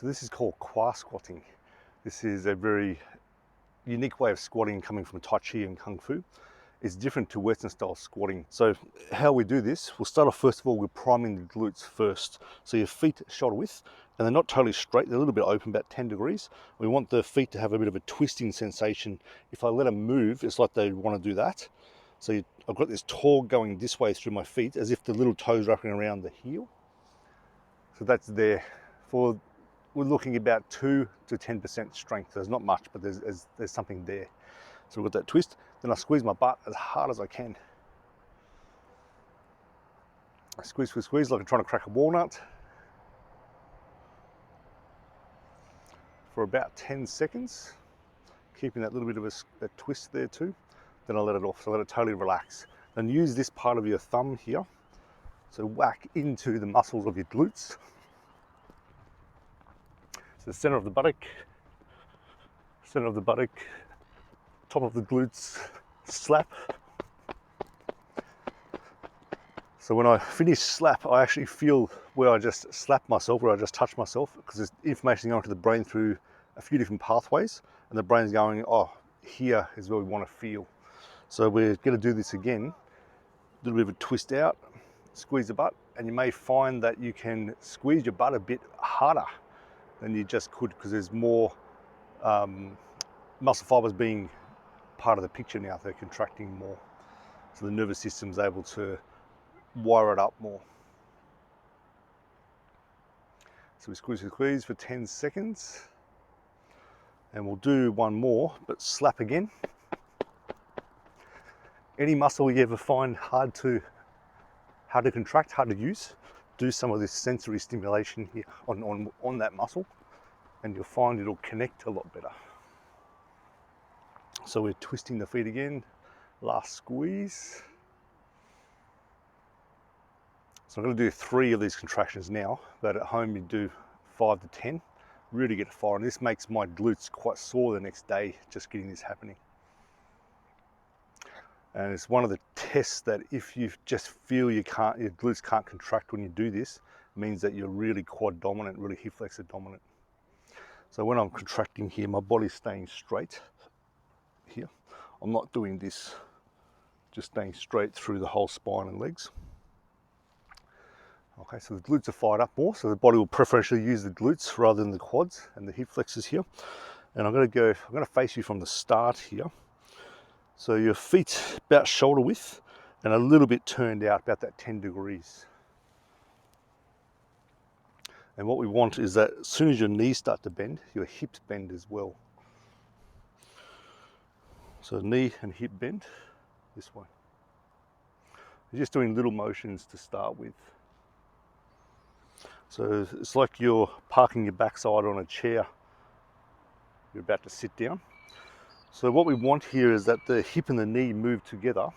So this is called kwa squatting. This is a very unique way of squatting coming from Tai Chi and Kung Fu. It's different to Western style squatting. So how we do this, we'll start off first of all with priming the glutes first. So your feet are shoulder width, and they're not totally straight, they're a little bit open, about 10 degrees. We want the feet to have a bit of a twisting sensation. If I let them move, it's like they want to do that. So I've got this torque going this way through my feet as if the little toes wrapping around the heel. So that's there. We're looking about 2 to 10% strength. There's not much, but there's something there. So we've got that twist. Then I squeeze my butt as hard as I can. I squeeze like I'm trying to crack a walnut for about 10 seconds, keeping that little bit of a twist there too. Then I let it off, so let it totally relax. Then use this part of your thumb here, so whack into the muscles of your glutes. So the center of the buttock, top of the glutes, slap. So when I finish slap, I actually feel where I just slapped myself, where I just touched myself, because there's information going to the brain through a few different pathways, and the brain's going, oh, here is where we want to feel. So we're going to do this again, a little bit of a twist out, squeeze the butt, and you may find that you can squeeze your butt a bit harder than you just could, because there's more muscle fibers being part of the picture now. They're contracting more, so the nervous system's able to wire it up more. So we squeeze for 10 seconds, and we'll do one more, but slap again. Any muscle you ever find hard to contract, hard to use, do some of this sensory stimulation here on that muscle, and you'll find it'll connect a lot better. So we're twisting the feet again, last squeeze. So I'm going to do 3 of these contractions now, but at home you do 5 to 10, really get fire. And this makes my glutes quite sore the next day, just getting this happening. And it's one of the tests that if you just feel your glutes can't contract when you do this, it means that you're really quad dominant, really hip flexor dominant. So when I'm contracting here, my body's staying straight here. I'm not doing this, just staying straight through the whole spine and legs. Okay, so the glutes are fired up more, so the body will preferentially use the glutes rather than the quads and the hip flexors here. And I'm going to face you from the start here. So your feet about shoulder width and a little bit turned out, about that 10 degrees. And what we want is that as soon as your knees start to bend, your hips bend as well. So knee and hip bend this way. You're just doing little motions to start with. So it's like you're parking your backside on a chair. You're about to sit down. So what we want here is that the hip and the knee move together.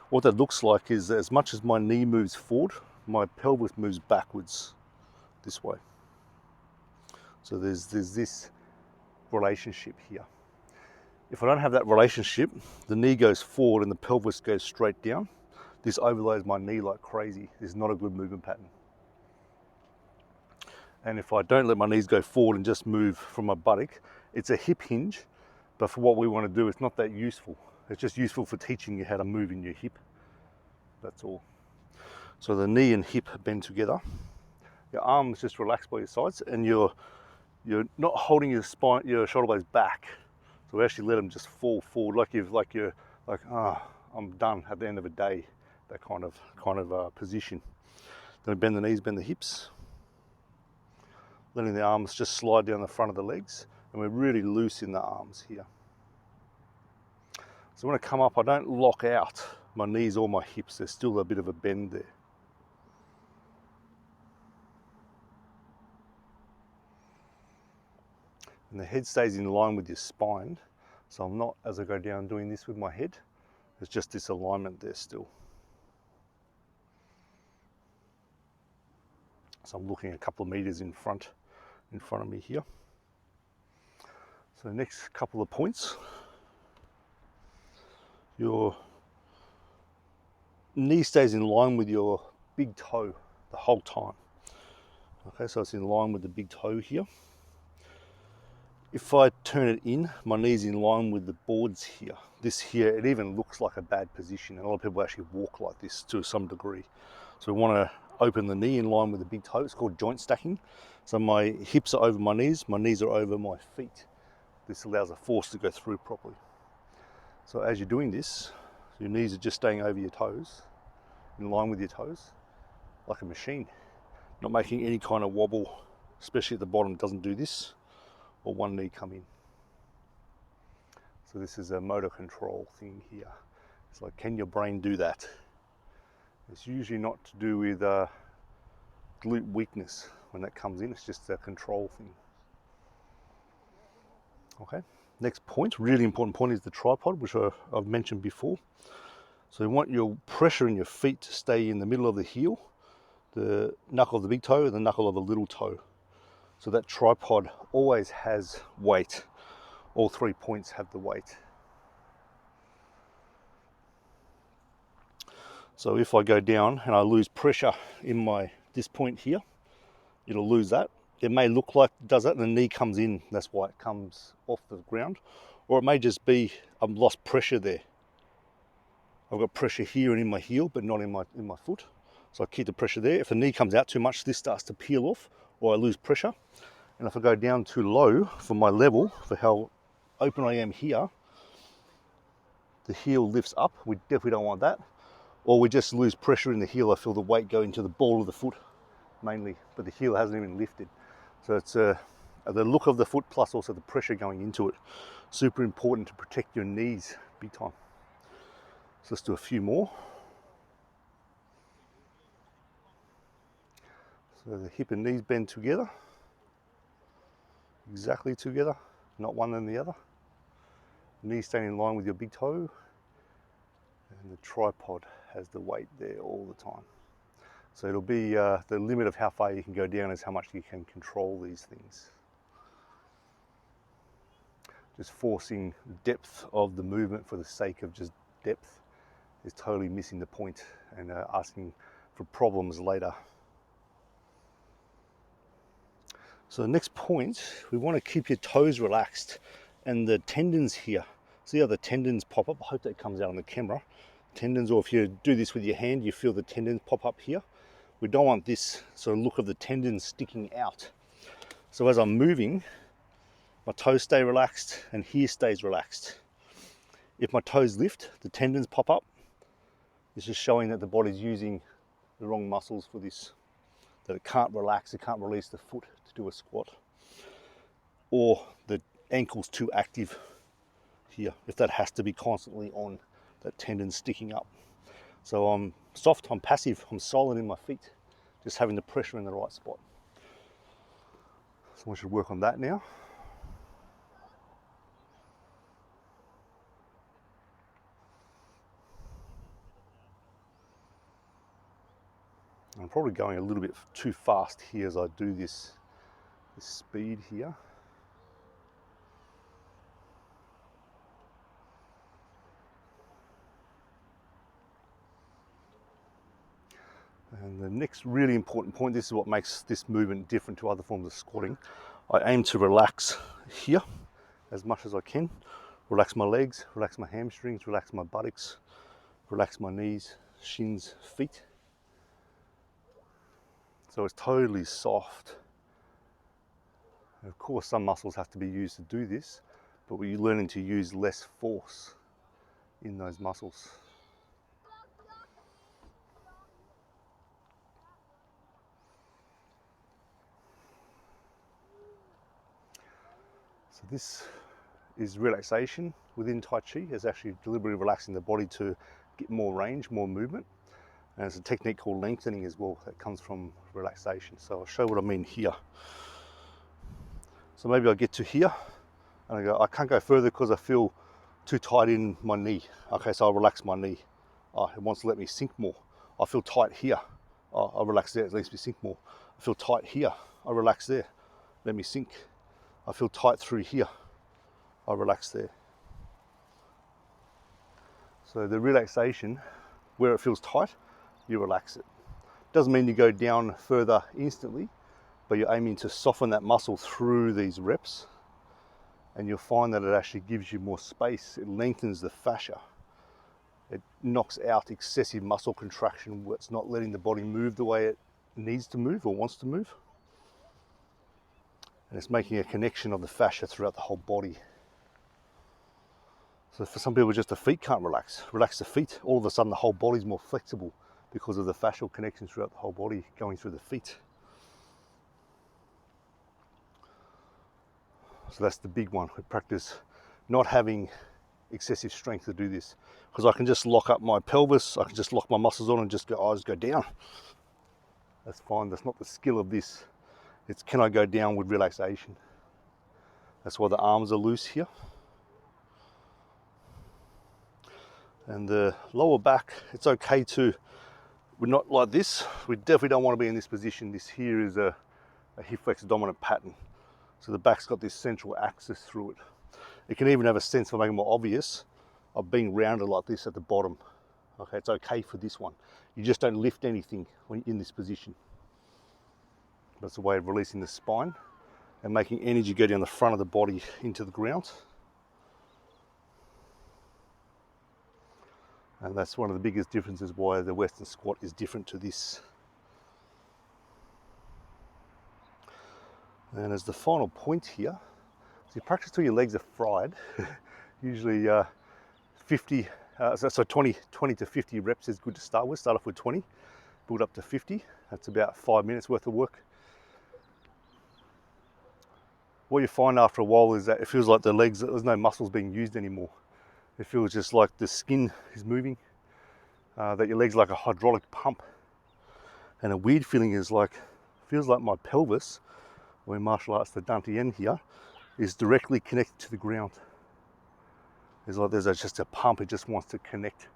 What that looks like is as much as my knee moves forward, my pelvis moves backwards this way. So there's this relationship here. If I don't have that relationship, the knee goes forward and the pelvis goes straight down. This overloads my knee like crazy. This is not a good movement pattern. And if I don't let my knees go forward and just move from my buttock, it's a hip hinge, but for what we want to do, it's not that useful. It's just useful for teaching you how to move in your hip. That's all. So the knee and hip bend together. Your arms just relax by your sides, and you're not holding your spine, your shoulder blades back. So we actually let them just fall forward, like you're I'm done at the end of a day. That kind of position. Then we bend the knees, bend the hips, letting the arms just slide down the front of the legs, and we're really loose in the arms here. So when I come up, I don't lock out my knees or my hips. There's still a bit of a bend there. And the head stays in line with your spine. So I'm not, as I go down, doing this with my head. There's just this alignment there still. So I'm looking a couple of meters in front of me here. So the next couple of points, your knee stays in line with your big toe the whole time. Okay, so it's in line with the big toe here. If I turn it in, my knee's in line with the boards here. This here, it even looks like a bad position. A lot of people actually walk like this to some degree. So we want to open the knee in line with the big toe. It's called joint stacking. So my hips are over my knees are over my feet. This allows a force to go through properly. So as you're doing this, your knees are just staying over your toes, in line with your toes, like a machine. Not making any kind of wobble, especially at the bottom. It doesn't do this, or one knee come in. So this is a motor control thing here. It's like, can your brain do that? It's usually not to do with glute weakness when that comes in. It's just a control thing. Okay. Next point, really important point, is the tripod, which I've mentioned before. So you want your pressure in your feet to stay in the middle of the heel, the knuckle of the big toe, and the knuckle of the little toe. So that tripod always has weight. All 3 points have the weight. So if I go down and I lose pressure in this point here, it'll lose that. It may look like it does that and the knee comes in, that's why it comes off the ground. Or it may just be I've lost pressure there. I've got pressure here and in my heel, but not in my foot. So I keep the pressure there. If the knee comes out too much, this starts to peel off, or I lose pressure. And if I go down too low for my level, for how open I am here, the heel lifts up. We definitely don't want that. Or we just lose pressure in the heel. I feel the weight go into the ball of the foot mainly, but the heel hasn't even lifted. So it's the look of the foot plus also the pressure going into it. Super important to protect your knees big time. So let's do a few more. So the hip and knees bend together, exactly together, not one than the other. Knees staying in line with your big toe, and the tripod has the weight there all the time. So it'll be the limit of how far you can go down is how much you can control these things. Just forcing depth of the movement for the sake of just depth is totally missing the point and asking for problems later. So the next point, we want to keep your toes relaxed and the tendons here. See how the tendons pop up? I hope that comes out on the camera. Tendons, or if you do this with your hand, you feel the tendons pop up here. We don't want this sort of look of the tendons sticking out. So as I'm moving, my toes stay relaxed and here stays relaxed. If my toes lift, the tendons pop up. It's just showing that the body's using the wrong muscles for this, that it can't relax, it can't release the foot to do a squat. Or the ankle's too active here, if that has to be constantly on, that tendon sticking up. So I'm soft, I'm passive, I'm solid in my feet, just having the pressure in the right spot. So we should work on that now. I'm probably going a little bit too fast here as I do this speed here. And the next really important point, this is what makes this movement different to other forms of squatting. I aim to relax here as much as I can. Relax my legs, relax my hamstrings, relax my buttocks, relax my knees, shins, feet. So it's totally soft. And of course, some muscles have to be used to do this, but we're learning to use less force in those muscles. So this is relaxation within Tai Chi. It's actually deliberately relaxing the body to get more range, more movement. And it's a technique called lengthening as well that comes from relaxation. So I'll show what I mean here. So maybe I get to here and I go, I can't go further because I feel too tight in my knee. Okay, so I'll relax my knee. Oh, it wants to let me sink more. I feel tight here. Oh, I'll relax there, it lets me sink more. I feel tight here. I relax there, let me sink. I feel tight through here. I relax there. So the relaxation, where it feels tight, you relax it. Doesn't mean you go down further instantly, but you're aiming to soften that muscle through these reps and you'll find that it actually gives you more space. It lengthens the fascia. It knocks out excessive muscle contraction where it's not letting the body move the way it needs to move or wants to move. And it's making a connection of the fascia throughout the whole body. So for some people, just the feet can't relax the feet, all of a sudden the whole body's more flexible because of the fascial connection throughout the whole body going through the feet. So that's the big one. We practice not having excessive strength to do this, because I can just lock up my pelvis, I can just lock my muscles on and just go, go down. That's fine. That's not the skill of this. It's, can I go down with relaxation? That's why the arms are loose here. And the lower back, it's okay to, we're not like this. We definitely don't want to be in this position. This here is a hip flex dominant pattern. So the back's got this central axis through it. It can even have a sense, for making it more obvious, of being rounded like this at the bottom. Okay, it's okay for this one. You just don't lift anything when you're in this position. That's a way of releasing the spine and making energy go down the front of the body into the ground. And that's one of the biggest differences why the Western squat is different to this. And as the final point here, so you practice till your legs are fried. Usually 20 to 50 reps is good to start with. Start off with 20, build up to 50. That's about 5 minutes worth of work. What you find after a while is that it feels like the legs, there's no muscles being used anymore. It feels just like the skin is moving, that your leg's like a hydraulic pump. And a weird feeling is like, feels like my pelvis, or in martial arts, the dantian here, is directly connected to the ground. It's like there's just a pump, it just wants to connect